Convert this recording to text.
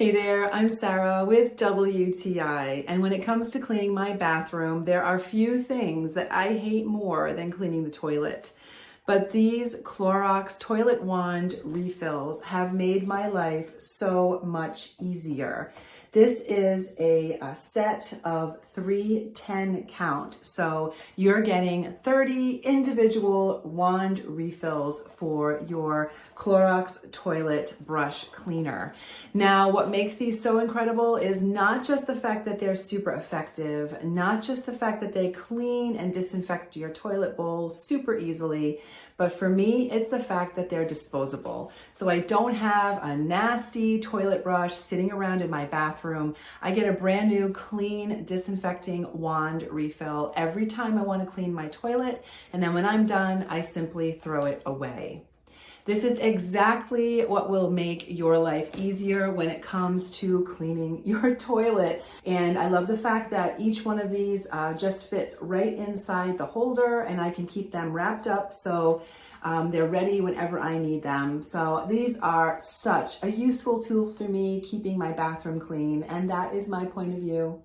Hey there, I'm Sarah with WTI, and when it comes to cleaning my bathroom, there are few things that I hate more than cleaning the toilet. But these Clorox Toilet Wand refills have made my life so much easier. This is a set of 3 10 count. So you're getting 30 individual wand refills for your Clorox toilet brush cleaner. Now, what makes these so incredible is not just the fact that they're super effective, not just the fact that they clean and disinfect your toilet bowl super easily, but for me, it's the fact that they're disposable. So I don't have a nasty toilet brush sitting around in my bathroom. I get a brand new clean disinfecting wand refill every time I want to clean my toilet. And then when I'm done, I simply throw it away. This is exactly what will make your life easier when it comes to cleaning your toilet. And I love the fact that each one of these just fits right inside the holder, and I can keep them wrapped up so they're ready whenever I need them. So these are such a useful tool for me, keeping my bathroom clean, and that is my point of view.